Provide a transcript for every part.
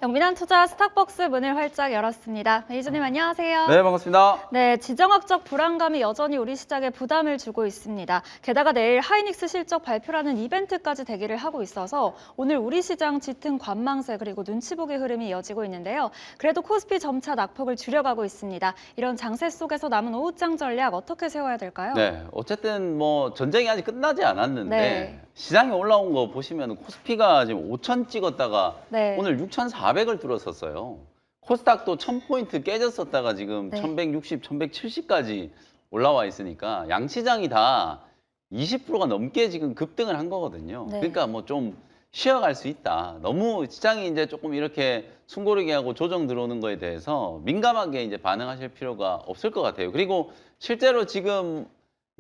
영민한 투자 스탁벅스 문을 활짝 열었습니다. 매니저님 안녕하세요. 네, 반갑습니다. 네, 지정학적 불안감이 여전히 우리 시장에 부담을 주고 있습니다. 게다가 내일 하이닉스 실적 발표라는 이벤트까지 대기를 하고 있어서 오늘 우리 시장 짙은 관망세 그리고 눈치 보기 흐름이 이어지고 있는데요. 그래도 코스피 점차 낙폭을 줄여가고 있습니다. 이런 장세 속에서 남은 오후장 전략 어떻게 세워야 될까요? 네, 어쨌든 뭐 전쟁이 아직 끝나지 않았는데 네. 시장에 올라온 거 보시면 코스피가 지금 5,000 찍었다가 네. 오늘 6,400을 뚫었었어요. 코스닥도 1,000포인트 깨졌었다가 지금 네. 1,160, 1,170까지 올라와 있으니까 양시장이 다 20%가 넘게 지금 급등을 한 거거든요. 네. 그러니까 뭐 좀 쉬어갈 수 있다. 너무 시장이 이제 조금 이렇게 숨고르게 하고 조정 들어오는 거에 대해서 민감하게 이제 반응하실 필요가 없을 것 같아요. 그리고 실제로 지금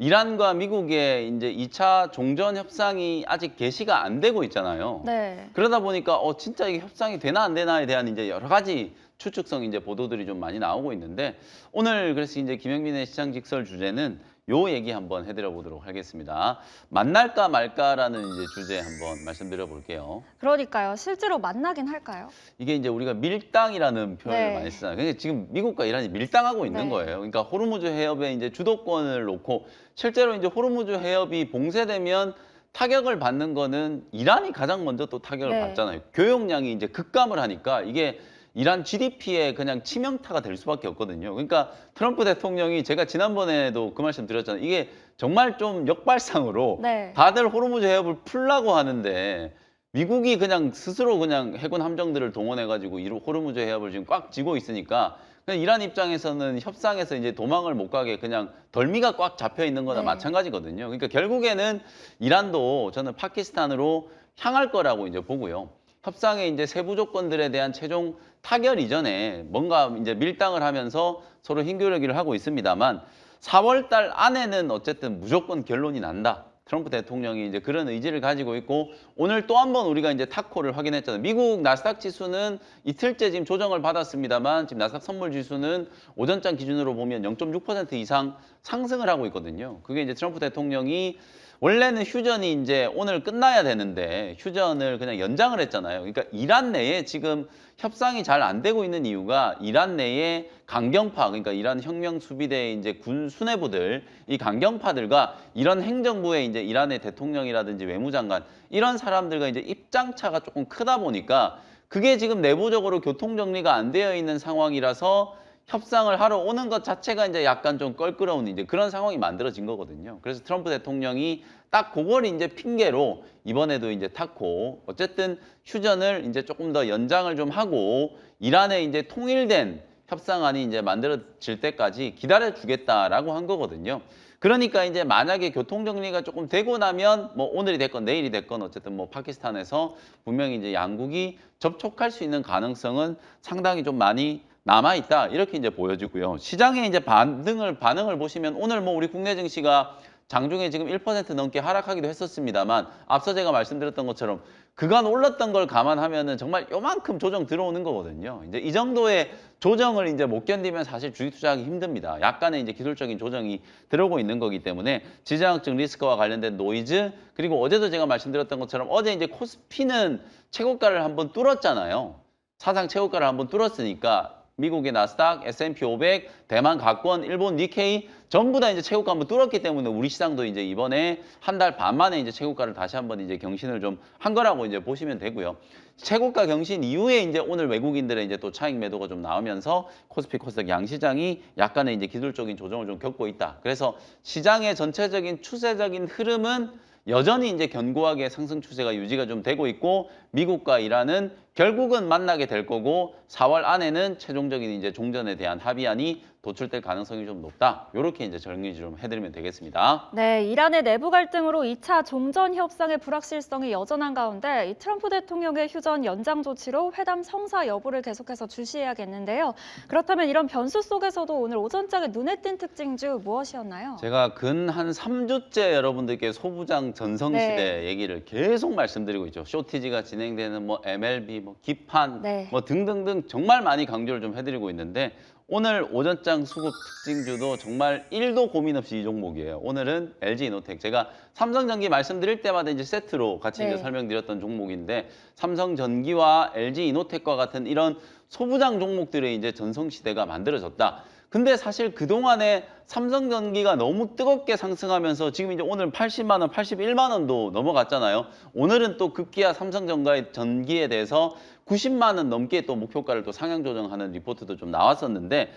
이란과 미국의 이제 2차 종전 협상이 아직 개시가 안 되고 있잖아요. 네. 그러다 보니까 진짜 이게 협상이 되나 안 되나에 대한 이제 여러 가지 추측성 이제 보도들이 좀 많이 나오고 있는데 오늘 그래서 이제 김영민의 시장 직설 주제는 요 얘기 한번 해드려 보도록 하겠습니다. 만날까 말까라는 이제 주제 한번 말씀드려 볼게요. 그러니까요. 실제로 만나긴 할까요? 이게 이제 우리가 밀당이라는 표현을 네. 많이 쓰잖아요. 근데 지금 미국과 이란이 밀당하고 있는 네. 거예요. 그러니까 호르무즈 해협의 이제 주도권을 놓고 실제로 이제 호르무즈 해협이 봉쇄되면 타격을 받는 거는 이란이 가장 먼저 또 타격을 네. 받잖아요. 교역량이 이제 급감을 하니까 이게 이란 GDP에 그냥 치명타가 될 수밖에 없거든요. 그러니까 트럼프 대통령이 제가 지난번에도 그 말씀 드렸잖아요. 이게 정말 좀 역발상으로 네. 다들 호르무즈 해협을 풀라고 하는데 미국이 그냥 스스로 그냥 해군 함정들을 동원해가지고 이 호르무즈 해협을 지금 꽉 쥐고 있으니까 그냥 이란 입장에서는 협상에서 이제 도망을 못 가게 그냥 덜미가 꽉 잡혀 있는 거나 네. 마찬가지거든요. 그러니까 결국에는 이란도 저는 파키스탄으로 향할 거라고 이제 보고요. 협상의 이제 세부 조건들에 대한 최종 타결 이전에 뭔가 이제 밀당을 하면서 서로 힘겨루기를 하고 있습니다만 4월 달 안에는 어쨌든 무조건 결론이 난다. 트럼프 대통령이 이제 그런 의지를 가지고 있고 오늘 또 한 번 우리가 이제 타코를 확인했잖아요. 미국 나스닥 지수는 이틀째 지금 조정을 받았습니다만 지금 나스닥 선물 지수는 오전장 기준으로 보면 0.6% 이상 상승을 하고 있거든요. 그게 이제 트럼프 대통령이 원래는 휴전이 이제 오늘 끝나야 되는데 휴전을 그냥 연장을 했잖아요. 그러니까 이란 내에 지금 협상이 잘 안 되고 있는 이유가 이란 내에 강경파, 그러니까 이란 혁명 수비대 이제 군 수뇌부들, 이 강경파들과 이런 행정부의 이제 이란의 대통령이라든지 외무장관 이런 사람들과 이제 입장차가 조금 크다 보니까 그게 지금 내부적으로 교통 정리가 안 되어 있는 상황이라서 협상을 하러 오는 것 자체가 이제 약간 좀 껄끄러운 이제 그런 상황이 만들어진 거거든요. 그래서 트럼프 대통령이 딱 그걸 이제 핑계로 이번에도 이제 탔고 어쨌든 휴전을 이제 조금 더 연장을 좀 하고 이란의 이제 통일된 협상안이 이제 만들어질 때까지 기다려 주겠다라고 한 거거든요. 그러니까 이제 만약에 교통 정리가 조금 되고 나면 뭐 오늘이 됐건 내일이 됐건 어쨌든 뭐 파키스탄에서 분명히 이제 양국이 접촉할 수 있는 가능성은 상당히 좀 많이 남아있다 이렇게 이제 보여지고요. 시장의 이제 반응을 보시면 오늘 뭐 우리 국내 증시가 장중에 지금 1% 넘게 하락하기도 했었습니다만 앞서 제가 말씀드렸던 것처럼 그간 올랐던 걸 감안하면은 정말 요만큼 조정 들어오는 거거든요. 이제 이 정도의 조정을 이제 못 견디면 사실 주식 투자하기 힘듭니다. 약간의 이제 기술적인 조정이 들어오고 있는 거기 때문에 지정학적 리스크와 관련된 노이즈 그리고 어제도 제가 말씀드렸던 것처럼 어제 이제 코스피는 최고가를 한번 뚫었잖아요. 사상 최고가를 한번 뚫었으니까 미국의 나스닥, S&P 500, 대만 가권, 일본 니케이 전부 다 이제 최고가 한번 뚫었기 때문에 우리 시장도 이제 이번에 한 달 반 만에 이제 최고가를 다시 한번 이제 경신을 좀 한 거라고 이제 보시면 되고요. 최고가 경신 이후에 이제 오늘 외국인들의 이제 또 차익 매도가 좀 나오면서 코스피 코스닥 양시장이 약간의 이제 기술적인 조정을 좀 겪고 있다. 그래서 시장의 전체적인 추세적인 흐름은 여전히 이제 견고하게 상승 추세가 유지가 좀 되고 있고 미국과 이란은 결국은 만나게 될 거고 4월 안에는 최종적인 이제 종전에 대한 합의안이 도출될 가능성이 좀 높다. 이렇게 이제 정리 좀 해드리면 되겠습니다. 네, 이란의 내부 갈등으로 2차 종전 협상의 불확실성이 여전한 가운데 이 트럼프 대통령의 휴전 연장 조치로 회담 성사 여부를 계속해서 주시해야겠는데요. 그렇다면 이런 변수 속에서도 오늘 오전장에 눈에 띈 특징주 무엇이었나요? 제가 근 한 3주째 여러분들께 소부장 전성시대 네. 얘기를 계속 말씀드리고 있죠. 쇼티지가 진행되는 뭐 MLB, 뭐 기판, 네. 뭐 등등등 정말 많이 강조를 좀 해드리고 있는데 오늘 오전장 수급 특징주도 정말 1도 고민 없이 이 종목이에요. 오늘은 LG이노텍. 제가 삼성전기 말씀드릴 때마다 이제 세트로 같이 이제 네. 설명드렸던 종목인데 삼성전기와 LG이노텍과 같은 이런 소부장 종목들의 이제 전성시대가 만들어졌다. 근데 사실 그동안에 삼성전기가 너무 뜨겁게 상승하면서 지금 이제 오늘 80만 원, 81만 원도 넘어갔잖아요. 오늘은 또 급기야 삼성전기에 대해서 90만 원 넘게 또 목표가를 또 상향 조정하는 리포트도 좀 나왔었는데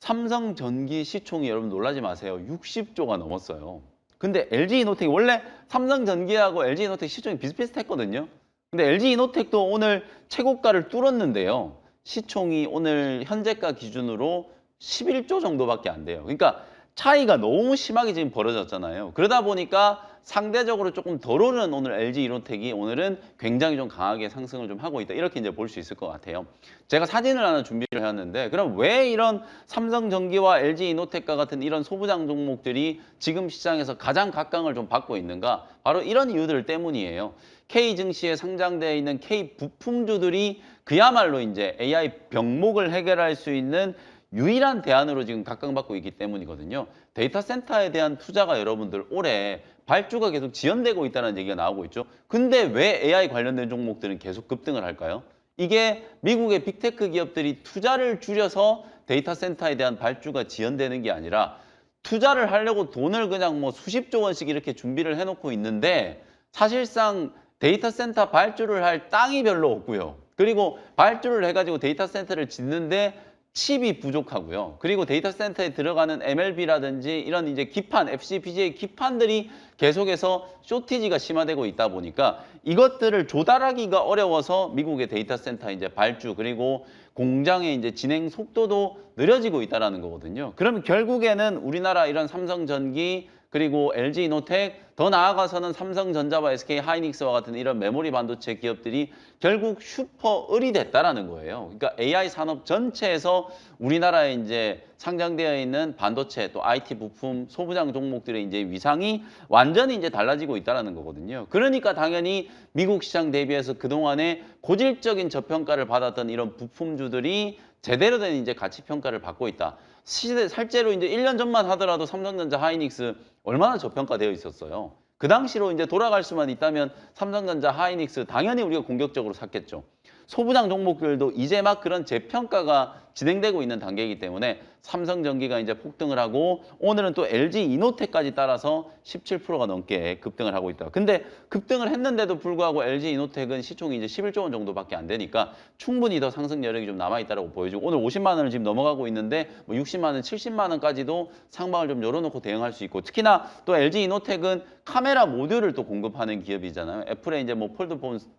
삼성전기 시총이 여러분 놀라지 마세요. 60조가 넘었어요. 근데 LG이노텍이 원래 삼성전기하고 LG이노텍 시총이 비슷비슷했거든요. 근데 LG이노텍도 오늘 최고가를 뚫었는데요. 시총이 오늘 현재가 기준으로 11조 정도밖에 안 돼요. 그러니까 차이가 너무 심하게 지금 벌어졌잖아요. 그러다 보니까 상대적으로 조금 덜 오르는 오늘 LG이노텍이 오늘은 굉장히 좀 강하게 상승을 좀 하고 있다. 이렇게 이제 볼 수 있을 것 같아요. 제가 사진을 하나 준비를 해왔는데 그럼 왜 이런 삼성전기와 LG이노텍과 같은 이런 소부장 종목들이 지금 시장에서 가장 각광을 좀 받고 있는가? 바로 이런 이유들 때문이에요. K증시에 상장되어 있는 K 부품주들이 그야말로 이제 AI 병목을 해결할 수 있는 유일한 대안으로 지금 각광받고 있기 때문이거든요. 데이터 센터에 대한 투자가 여러분들 올해 발주가 계속 지연되고 있다는 얘기가 나오고 있죠. 근데 왜 AI 관련된 종목들은 계속 급등을 할까요? 이게 미국의 빅테크 기업들이 투자를 줄여서 데이터 센터에 대한 발주가 지연되는 게 아니라 투자를 하려고 돈을 그냥 뭐 수십조 원씩 이렇게 준비를 해놓고 있는데 사실상 데이터 센터 발주를 할 땅이 별로 없고요. 그리고 발주를 해가지고 데이터 센터를 짓는데 칩이 부족하고요. 그리고 데이터 센터에 들어가는 MLB라든지 이런 이제 기판, FPGA 기판들이 계속해서 쇼티지가 심화되고 있다 보니까 이것들을 조달하기가 어려워서 미국의 데이터 센터 이제 발주 그리고 공장의 이제 진행 속도도 느려지고 있다라는 거거든요. 그러면 결국에는 우리나라 이런 삼성전기 그리고 LG이노텍 더 나아가서는 삼성전자와 SK하이닉스와 같은 이런 메모리 반도체 기업들이 결국 슈퍼을이 됐다라는 거예요. 그러니까 AI 산업 전체에서 우리나라에 이제 상장되어 있는 반도체 또 IT 부품 소부장 종목들의 이제 위상이 완전히 이제 달라지고 있다라는 거거든요. 그러니까 당연히 미국 시장 대비해서 그동안에 고질적인 저평가를 받았던 이런 부품주들이 제대로 된 이제 가치 평가를 받고 있다. 실제로 이제 1년 전만 하더라도 삼성전자 하이닉스 얼마나 저평가되어 있었어요. 그 당시로 이제 돌아갈 수만 있다면 삼성전자 하이닉스 당연히 우리가 공격적으로 샀겠죠. 소부장 종목들도 이제 막 그런 재평가가 진행되고 있는 단계이기 때문에 삼성전기가 이제 폭등을 하고 오늘은 또 LG이노텍까지 따라서 17%가 넘게 급등을 하고 있다. 근데 급등을 했는데도 불구하고 LG이노텍은 시총이 이제 11조 원 정도밖에 안 되니까 충분히 더 상승 여력이 좀 남아 있다고 보여지고 오늘 50만 원을 지금 넘어가고 있는데 뭐 60만 원, 70만 원까지도 상방을 좀 열어놓고 대응할 수 있고 특히나 또 LG이노텍은 카메라 모듈을 또 공급하는 기업이잖아요. 애플의 이제 뭐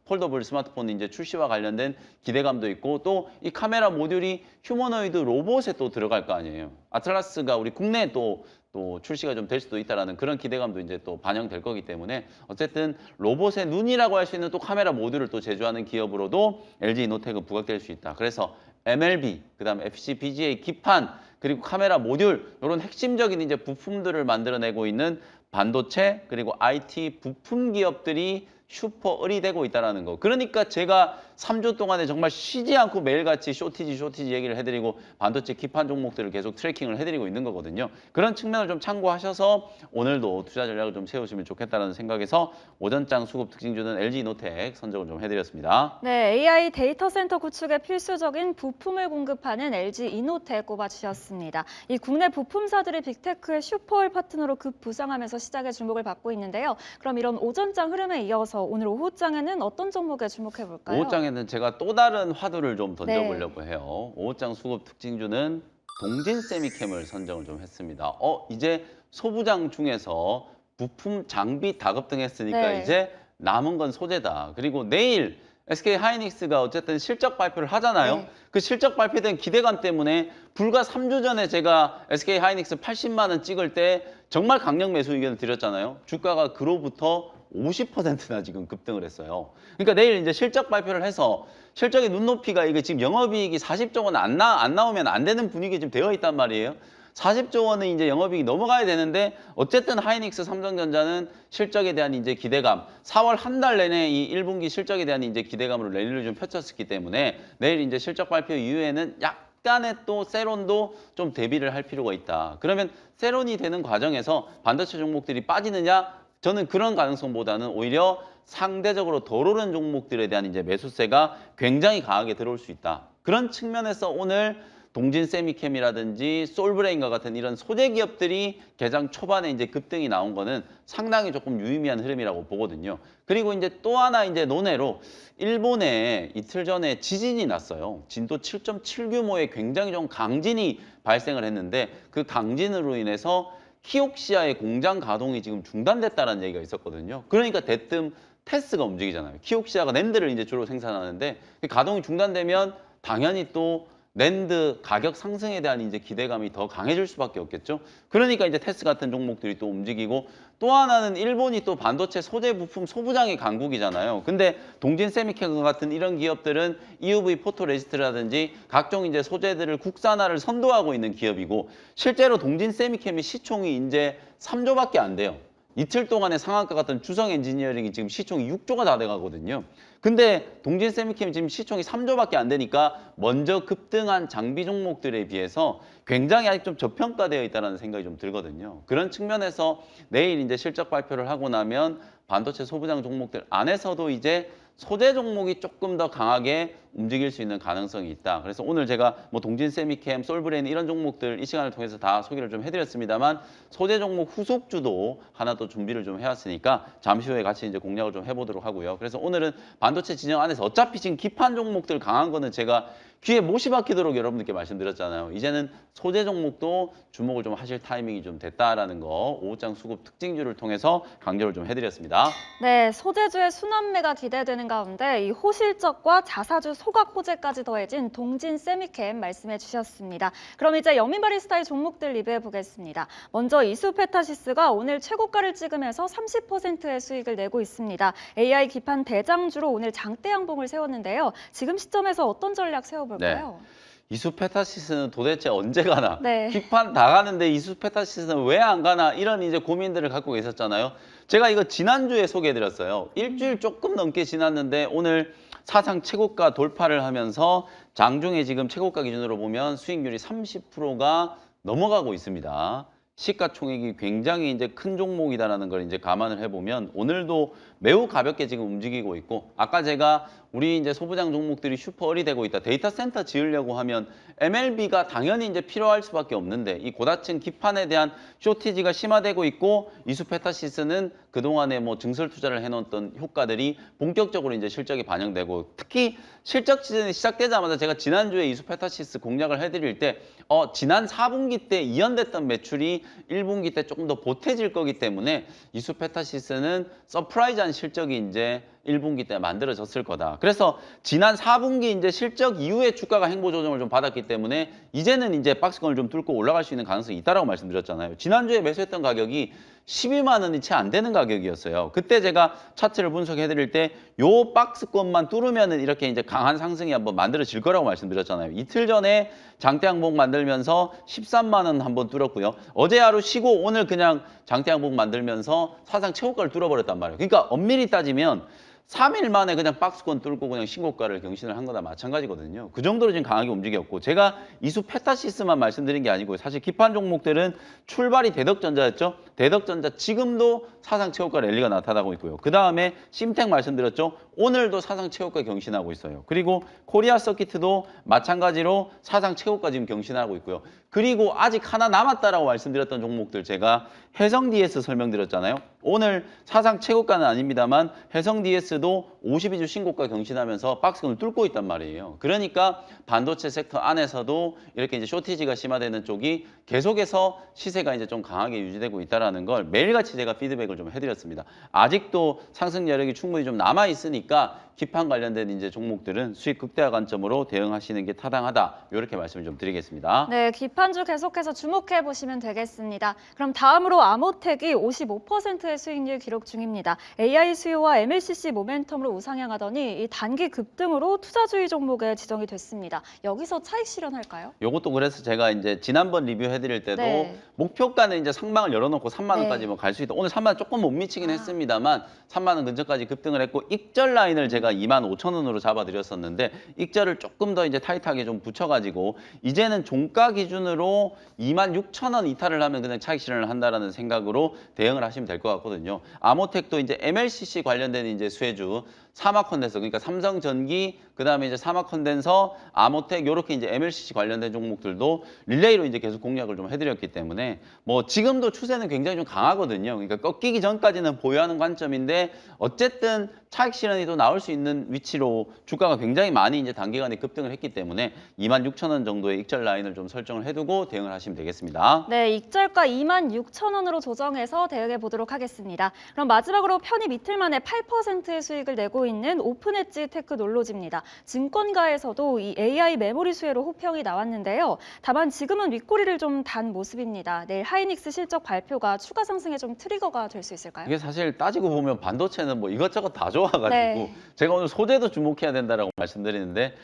폴더블 스마트폰 이제 출시와 관련된 기대감도 있고 또 이 카메라 모듈이 휴머노이드 로봇에 또 들어갈 거 아니에요. 아틀라스가 우리 국내에 또 출시가 좀 될 수도 있다라는 그런 기대감도 이제 또 반영될 거기 때문에 어쨌든 로봇의 눈이라고 할 수 있는 또 카메라 모듈을 또 제조하는 기업으로도 LG이노텍은 부각될 수 있다. 그래서 MLB, 그다음에 FPGA 기판, 그리고 카메라 모듈 이런 핵심적인 이제 부품들을 만들어내고 있는 반도체 그리고 IT 부품 기업들이 슈퍼을이 되고 있다는 거. 그러니까 제가 3주 동안에 정말 쉬지 않고 매일같이 쇼티지 얘기를 해드리고 반도체 기판 종목들을 계속 트래킹을 해드리고 있는 거거든요. 그런 측면을 좀 참고하셔서 오늘도 투자 전략을 좀 세우시면 좋겠다는 생각에서 오전장 수급 특징주는 LG이노텍 선정을 좀 해드렸습니다. 네, AI 데이터 센터 구축에 필수적인 부품을 공급하는 LG이노텍 꼽아주셨습니다. 이 국내 부품사들이 빅테크의 슈퍼을 파트너로 급부상하면서 시장의 주목을 받고 있는데요. 그럼 이런 오전장 흐름에 이어서 오늘 오후장에는 어떤 종목에 주목해 볼까요? 오후장에는 제가 또 다른 화두를 좀 던져보려고 해요. 오후장 수급 특징주는 동진 세미캠을 선정을 좀 했습니다. 이제 소부장 중에서 부품 장비 다 급등했으니까 네. 이제 남은 건 소재다. 그리고 내일 SK하이닉스가 어쨌든 실적 발표를 하잖아요. 네. 그 실적 발표된 기대감 때문에 불과 3주 전에 제가 SK하이닉스 80만 원 찍을 때 정말 강력 매수 의견을 드렸잖아요. 주가가 그로부터 50%나 지금 급등을 했어요. 그러니까 내일 이제 실적 발표를 해서 실적의 눈높이가 이게 지금 영업이익이 40조 원 안 나오면 안 되는 분위기에 지금 되어 있단 말이에요. 40조 원은 이제 영업이익이 넘어가야 되는데 어쨌든 하이닉스, 삼성전자는 실적에 대한 이제 기대감, 4월 한 달 내내 이 1분기 실적에 대한 이제 기대감으로 랠리를 좀 펼쳤기 때문에 내일 이제 실적 발표 이후에는 약 약간의 또 세론도 좀 대비를 할 필요가 있다. 그러면 세론이 되는 과정에서 반도체 종목들이 빠지느냐? 저는 그런 가능성보다는 오히려 상대적으로 덜 오른 종목들에 대한 이제 매수세가 굉장히 강하게 들어올 수 있다. 그런 측면에서 오늘 동진 세미캠이라든지 솔브레인과 같은 이런 소재 기업들이 개장 초반에 이제 급등이 나온 거는 상당히 조금 유의미한 흐름이라고 보거든요. 그리고 이제 또 하나 이제 논외로 일본에 이틀 전에 지진이 났어요. 진도 7.7 규모의 굉장히 좀 강진이 발생을 했는데 그 강진으로 인해서 키옥시아의 공장 가동이 지금 중단됐다는 얘기가 있었거든요. 그러니까 대뜸 테스가 움직이잖아요. 키옥시아가 낸드를 이제 주로 생산하는데 그 가동이 중단되면 당연히 또 낸드 가격 상승에 대한 이제 기대감이 더 강해질 수밖에 없겠죠. 그러니까 이제 테스 같은 종목들이 또 움직이고 또 하나는 일본이 또 반도체 소재 부품 소부장의 강국이잖아요. 근데 동진 세미케 같은 이런 기업들은 EUV 포토레지스트라든지 각종 이제 소재들을 국산화를 선도하고 있는 기업이고 실제로 동진 세미캠이 시총이 이제 3조밖에 안 돼요. 이틀 동안의 상한가 같은 주성 엔지니어링이 지금 시총이 6조가 다 돼가거든요. 근데 동진 세미캠 지금 시총이 3조밖에 안 되니까 먼저 급등한 장비 종목들에 비해서 굉장히 아직 좀 저평가되어 있다는 생각이 좀 들거든요. 그런 측면에서 내일 이제 실적 발표를 하고 나면 반도체 소부장 종목들 안에서도 이제 소재 종목이 조금 더 강하게 움직일 수 있는 가능성이 있다. 그래서 오늘 제가 뭐 동진 세미캠, 솔브레인 이런 종목들 이 시간을 통해서 다 소개를 좀 해드렸습니다만 소재 종목 후속주도 하나 또 준비를 좀 해왔으니까 잠시 후에 같이 이제 공략을 좀 해보도록 하고요. 그래서 오늘은 반도체 진영 안에서 어차피 지금 기판 종목들 강한 거는 제가 귀에 못이 박히도록 여러분들께 말씀드렸잖아요. 이제는 소재 종목도 주목을 좀 하실 타이밍이 좀 됐다라는 거 오후장 수급 특징주를 통해서 강조를 좀 해드렸습니다. 네, 소재주의 순환매가 기대되는 가운데 이 호실적과 자사주 소각 호재까지 더해진 동진 세미캠 말씀해 주셨습니다. 그럼 이제 여민바리스타의 종목들 리뷰해 보겠습니다. 먼저 이수페타시스가 오늘 최고가를 찍으면서 30%의 수익을 내고 있습니다. AI 기판 대장주로 오늘 장대 양봉을 세웠는데요. 지금 시점에서 어떤 전략 세워볼까요? 이수페타시스는 도대체 언제 가나? 네. 기판 다 가는데 이수페타시스는 왜 안 가나? 이런 이제 고민들을 갖고 계셨잖아요. 제가 이거 지난주에 소개해드렸어요. 일주일 조금 넘게 지났는데 오늘 사상 최고가 돌파를 하면서 장중에 지금 최고가 기준으로 보면 수익률이 30%가 넘어가고 있습니다. 시가총액이 굉장히 이제 큰 종목이다라는 걸 이제 감안을 해보면 오늘도 매우 가볍게 지금 움직이고 있고 아까 제가 우리 이제 소부장 종목들이 슈퍼얼이 되고 있다. 데이터 센터 지으려고 하면 MLB가 당연히 이제 필요할 수밖에 없는데 이 고다층 기판에 대한 쇼티지가 심화되고 있고 이수페타시스는 그동안에 뭐 증설 투자를 해놓았던 효과들이 본격적으로 이제 실적에 반영되고 특히 실적 시즌이 시작되자마자 제가 지난주에 이수페타시스 공략을 해드릴 때 지난 4분기 때 이연됐던 매출이 1분기 때 조금 더 보태질 거기 때문에 이수페타시스는 서프라이즈한 실적이 이제 1분기 때 만들어졌을 거다. 그래서 지난 4분기 이제 실적 이후에 주가가 행보 조정을 좀 받았기 때문에 이제는 이제 박스권을 좀 뚫고 올라갈 수 있는 가능성이 있다라고 말씀드렸잖아요. 지난주에 매수했던 가격이 12만 원이 채 안 되는 가격이었어요. 그때 제가 차트를 분석해 드릴 때 요 박스권만 뚫으면은 이렇게 이제 강한 상승이 한번 만들어질 거라고 말씀드렸잖아요. 이틀 전에 장대 항복 만들면서 13만 원 한번 뚫었고요. 어제 하루 쉬고 오늘 그냥 장대 항복 만들면서 사상 최고가를 뚫어버렸단 말이에요. 그러니까 엄밀히 따지면 3일 만에 그냥 박스권 뚫고 그냥 신고가를 경신을 한 거나 마찬가지거든요. 그 정도로 지금 강하게 움직였고 제가 이수페타시스만 말씀드린 게 아니고 사실 기판 종목들은 출발이 대덕전자였죠. 대덕전자 지금도 사상 최고가 랠리가 나타나고 있고요. 그 다음에 심텍 말씀드렸죠. 오늘도 사상 최고가 경신하고 있어요. 그리고 코리아 서키트도 마찬가지로 사상 최고가 지금 경신하고 있고요. 그리고 아직 하나 남았다라고 말씀드렸던 종목들 제가 해성 DS 설명드렸잖아요. 오늘 사상 최고가는 아닙니다만 해성 DS도 52주 신고가 경신하면서 박스권을 뚫고 있단 말이에요. 그러니까 반도체 섹터 안에서도 이렇게 이제 쇼티지가 심화되는 쪽이 계속해서 시세가 이제 좀 강하게 유지되고 있다라는 걸 매일같이 제가 피드백을 좀 해드렸습니다. 아직도 상승 여력이 충분히 좀 남아 있으니까 기판 관련된 이제 종목들은 수익 극대화 관점으로 대응하시는 게 타당하다. 이렇게 말씀을 좀 드리겠습니다. 네, 기판주 계속해서 주목해 보시면 되겠습니다. 그럼 다음으로 아모텍이 55%의 수익률 기록 중입니다. AI 수요와 MLCC 모멘텀으로 우상향하더니 이 단기 급등으로 투자주의 종목에 지정이 됐습니다. 여기서 차익 실현할까요? 요것도 그래서 제가 이제 지난번 리뷰해드릴 때도 네. 목표가는 이제 상방을 열어놓고 3만 원까지 네. 뭐 갈 수 있다. 오늘 3만 원 조금 못 미치긴 했습니다만 3만 원 근처까지 급등을 했고 익절 라인을 제가 제가 25,000원으로 잡아드렸었는데 익절을 조금 더 이제 타이트하게 좀 붙여가지고 이제는 종가 기준으로 26,000원 이탈을 하면 그냥 차익 실현을 한다라는 생각으로 대응을 하시면 될 것 같거든요. 아모텍도 이제 MLCC 관련된 이제 수혜주 사막 컨덴서, 그러니까 삼성전기, 그다음에 이제 사막 컨덴서, 아모텍 요렇게 이제 MLCC 관련된 종목들도 릴레이로 이제 계속 공략을 좀 해드렸기 때문에 뭐 지금도 추세는 굉장히 좀 강하거든요. 그러니까 꺾이기 전까지는 보유하는 관점인데 어쨌든 차익 실현이 또 나올 수 있는 위치로 주가가 굉장히 많이 이제 단기간에 급등을 했기 때문에 26,000원 정도의 익절 라인을 좀 설정을 해두고 대응을 하시면 되겠습니다. 네, 익절가 26,000원으로 조정해서 대응해 보도록 하겠습니다. 그럼 마지막으로 편입 이틀 만에 8%의 수익을 내고 있는 오픈엣지 테크놀로지입니다. 증권가에서도 이 AI 메모리 수혜로 호평이 나왔는데요. 다만 지금은 윗꼬리를 좀 단 모습입니다. 내일 하이닉스 실적 발표가 추가 상승에 좀 트리거가 될 수 있을까요? 이게 사실 따지고 보면 반도체는 뭐 이것저것 다 좋아가지고 네. 제가 오늘 소재도 주목해야 된다라고 말씀드리는데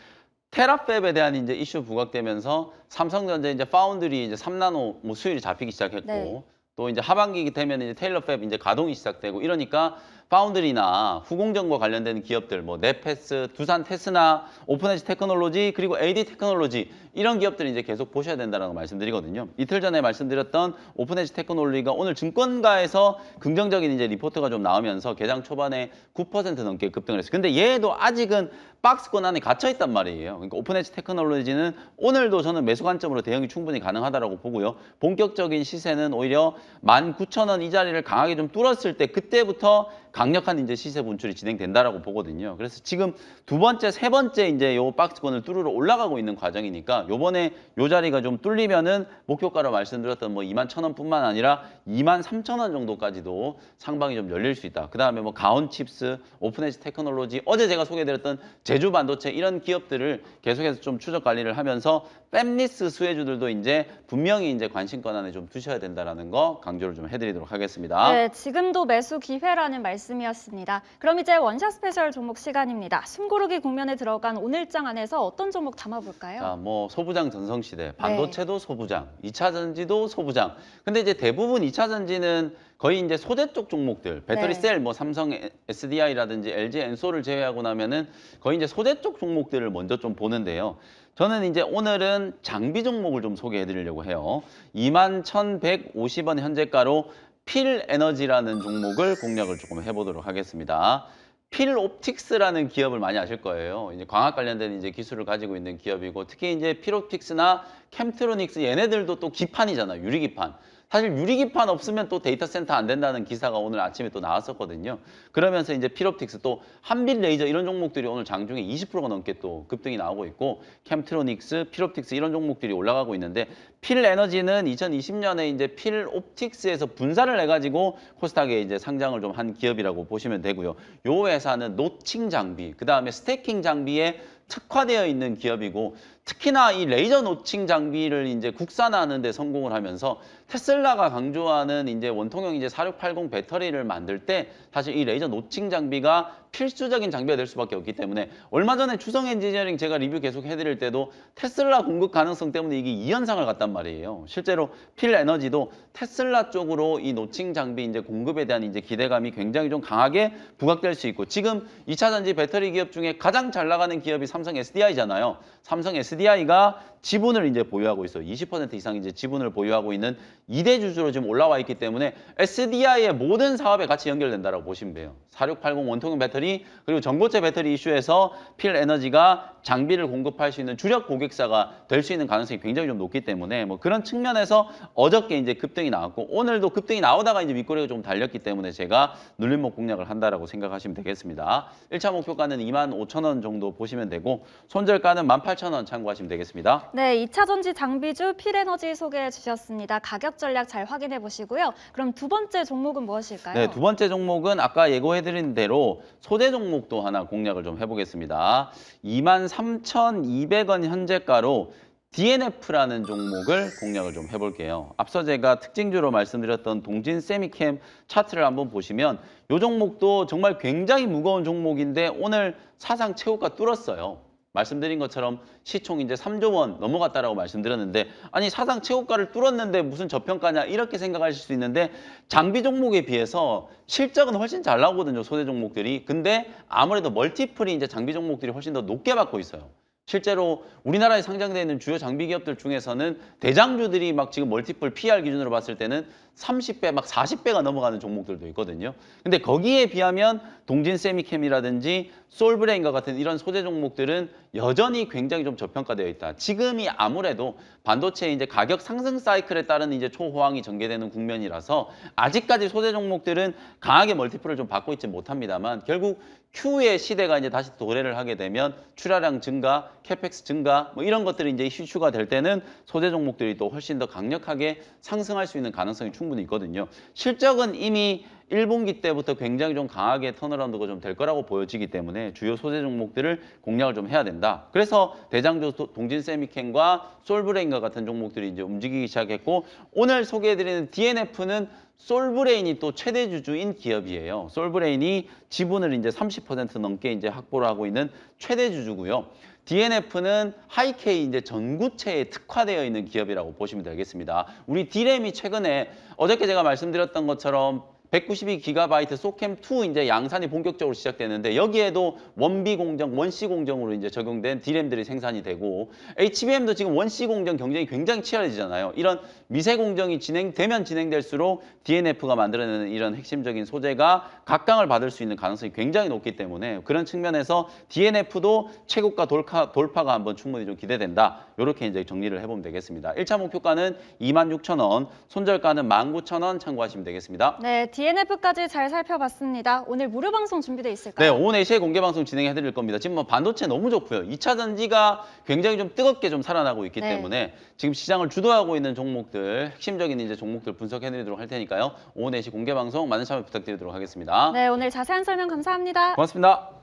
테라팹에 대한 이제 이슈 부각되면서 삼성전자 이제 파운드리 이제 3나노 뭐 수율이 잡히기 시작했고 네. 또 이제 하반기 되면 이제 테일러팹 이제 가동이 시작되고 이러니까 파운드리나 후공정과 관련된 기업들 뭐 네페스, 두산 테스나, 오픈엣지 테크놀로지 그리고 AD 테크놀로지 이런 기업들이 이제 계속 보셔야 된다는 말씀드리거든요. 이틀 전에 말씀드렸던 오픈엣지 테크놀로지가 오늘 증권가에서 긍정적인 이제 리포트가 좀 나오면서 개장 초반에 9% 넘게 급등을 했어요. 근데 얘도 아직은 박스권 안에 갇혀 있단 말이에요. 그러니까 오픈엣지 테크놀로지는 오늘도 저는 매수 관점으로 대응이 충분히 가능하다라고 보고요. 본격적인 시세는 오히려 19,000원 이 자리를 강하게 좀 뚫었을 때 그때부터 강력한 이제 시세 분출이 진행된다라고 보거든요. 그래서 지금 두 번째, 세 번째 이제 요 박스권을 뚫으러 올라가고 있는 과정이니까 요번에 요 자리가 좀 뚫리면은 목표가로 말씀드렸던 뭐 21,000원뿐만 아니라 23,000원 정도까지도 상방이 좀 열릴 수 있다. 그다음에 뭐 가온칩스, 오픈엣지 테크놀로지, 어제 제가 소개드렸던 제주 반도체 이런 기업들을 계속해서 좀 추적 관리를 하면서 팹리스 수혜주들도 이제 분명히 이제 관심권 안에 좀 두셔야 된다라는 거 강조를 좀 해드리도록 하겠습니다. 네, 지금도 매수 기회라는 말씀이었습니다. 그럼 이제 원샷 스페셜 종목 시간입니다. 숨고르기 국면에 들어간 오늘장 안에서 어떤 종목 담아볼까요? 자, 뭐 소부장 전성시대, 반도체도 소부장, 2차 전지도 소부장. 근데 이제 대부분 2차 전지는 거의 이제 소재 쪽 종목들, 배터리 네. 셀, 뭐 삼성 SDI라든지 LG 엔솔을 제외하고 나면은 거의 이제 소재 쪽 종목들을 먼저 좀 보는데요. 저는 이제 오늘은 장비 종목을 좀 소개해 드리려고 해요. 21,150원 현재가로 필 에너지라는 종목을 공략을 조금 해보도록 하겠습니다. 필 옵틱스라는 기업을 많이 아실 거예요. 이제 광학 관련된 이제 기술을 가지고 있는 기업이고 특히 이제 필 옵틱스나 캠트로닉스 얘네들도 또 기판이잖아요. 유리기판. 사실 유리기판 없으면 또 데이터 센터 안 된다는 기사가 오늘 아침에 또 나왔었거든요. 그러면서 이제 필옵틱스 또 한빛 레이저 이런 종목들이 오늘 장중에 20%가 넘게 또 급등이 나오고 있고 캠트로닉스, 필옵틱스 이런 종목들이 올라가고 있는데 필 에너지는 2020년에 이제 필 옵틱스에서 분사를 해가지고 코스닥에 이제 상장을 좀 한 기업이라고 보시면 되고요. 요 회사는 노칭 장비, 그 다음에 스태킹 장비에 특화되어 있는 기업이고 특히나 이 레이저 노칭 장비를 이제 국산화하는 데 성공을 하면서 테슬라가 강조하는 이제 원통형 이제 4680 배터리를 만들 때 사실 이 레이저 노칭 장비가 필수적인 장비가 될 수밖에 없기 때문에 얼마 전에 추성 엔지니어링 제가 리뷰 계속 해드릴 때도 테슬라 공급 가능성 때문에 이게 2연상을 갔단 말이에요. 실제로 필 에너지도 테슬라 쪽으로 이 노칭 장비 이제 공급에 대한 이제 기대감이 굉장히 좀 강하게 부각될 수 있고 지금 2차 전지 배터리 기업 중에 가장 잘 나가는 기업이 삼성 SDI잖아요. 삼성 SDI가 지분을 이제 보유하고 있어요. 20% 이상 이제 지분을 보유하고 있는 2대 주주로 지금 올라와 있기 때문에 SDI의 모든 사업에 같이 연결된다라고 보시면 돼요. 4680 원통형 배터리 그리고 전고체 배터리 이슈에서 필 에너지가 장비를 공급할 수 있는 주력 고객사가 될 수 있는 가능성이 굉장히 좀 높기 때문에 뭐 그런 측면에서 어저께 이제 급등이 나왔고 오늘도 급등이 나오다가 이제 윗꼬리가 좀 달렸기 때문에 제가 눌림목 공략을 한다라고 생각하시면 되겠습니다. 1차 목표가는 25,000원 정도 보시면 되고 손절가는 18,000원 참고하시면 되겠습니다. 네, 2차 전지 장비주 필에너지 소개해 주셨습니다. 가격 전략 잘 확인해 보시고요. 그럼 두 번째 종목은 무엇일까요? 네, 두 번째 종목은 아까 예고해드린 대로 소재 종목도 하나 공략을 좀 해보겠습니다. 23,200원 현재가로 DNF라는 종목을 공략을 좀 해볼게요. 앞서 제가 특징주로 말씀드렸던 동진 세미캠 차트를 한번 보시면 이 종목도 정말 굉장히 무거운 종목인데 오늘 사상 최고가 뚫었어요. 말씀드린 것처럼 시총 이제 3조 원 넘어갔다라고 말씀드렸는데 아니 사상 최고가를 뚫었는데 무슨 저평가냐 이렇게 생각하실 수 있는데 장비 종목에 비해서 실적은 훨씬 잘 나오거든요. 소재 종목들이. 근데 아무래도 멀티플이 이제 장비 종목들이 훨씬 더 높게 받고 있어요. 실제로 우리나라에 상장되어 있는 주요 장비 기업들 중에서는 대장주들이 막 지금 멀티플 PR 기준으로 봤을 때는 30배, 막 40배가 넘어가는 종목들도 있거든요. 근데 거기에 비하면 동진 세미캠이라든지 솔브레인과 같은 이런 소재 종목들은 여전히 굉장히 좀 저평가되어 있다. 지금이 아무래도 반도체 이제 가격 상승 사이클에 따른 이제 초호황이 전개되는 국면이라서 아직까지 소재 종목들은 강하게 멀티플을 좀 받고 있지 못합니다만 결국 Q의 시대가 이제 다시 도래를 하게 되면 출하량 증가, 캐펙스 증가 뭐 이런 것들이 이제 이슈가 될 때는 소재 종목들이 또 훨씬 더 강력하게 상승할 수 있는 가능성이 충분히 있거든요. 실적은 이미 1분기 때부터 굉장히 좀 강하게 턴어라운드가 좀 될 거라고 보여지기 때문에 주요 소재 종목들을 공략을 좀 해야 된다. 그래서 대장주 동진세미캠과 솔브레인과 같은 종목들이 이제 움직이기 시작했고 오늘 소개해드리는 DNF는 솔브레인이 또 최대 주주인 기업이에요. 솔브레인이 지분을 이제 30% 넘게 이제 확보를 하고 있는 최대 주주고요. DNF는 하이케이 이제 전구체에 특화되어 있는 기업이라고 보시면 되겠습니다. 우리 D램이 최근에 어저께 제가 말씀드렸던 것처럼 192GB 소캠2 이제 양산이 본격적으로 시작되는데 여기에도 원B 공정, 원C 공정으로 이제 적용된 D램들이 생산이 되고 HBM도 지금 원C 공정 경쟁이 굉장히 치열해지잖아요. 이런 미세 공정이 진행되면 진행될수록 DNF가 만들어내는 이런 핵심적인 소재가 각광을 받을 수 있는 가능성이 굉장히 높기 때문에 그런 측면에서 DNF도 최고가 돌파가 한번 충분히 좀 기대된다. 이렇게 이제 정리를 해보면 되겠습니다. 1차 목표가는 26,000원, 손절가는 19,000원 참고하시면 되겠습니다. 네, DNF까지 잘 살펴봤습니다. 오늘 무료 방송 준비돼 네, 있을까요? 오후 4시에 공개 방송 진행해 드릴 겁니다. 지금 뭐 반도체 너무 좋고요. 2차 전지가 굉장히 좀 뜨겁게 좀 살아나고 있기 네. 때문에 지금 시장을 주도하고 있는 종목들, 핵심적인 이제 종목들 분석해 드리도록 할 테니까요. 오후 4시 공개 방송 많은 참여 부탁드리도록 하겠습니다. 네, 오늘 자세한 설명 감사합니다. 고맙습니다.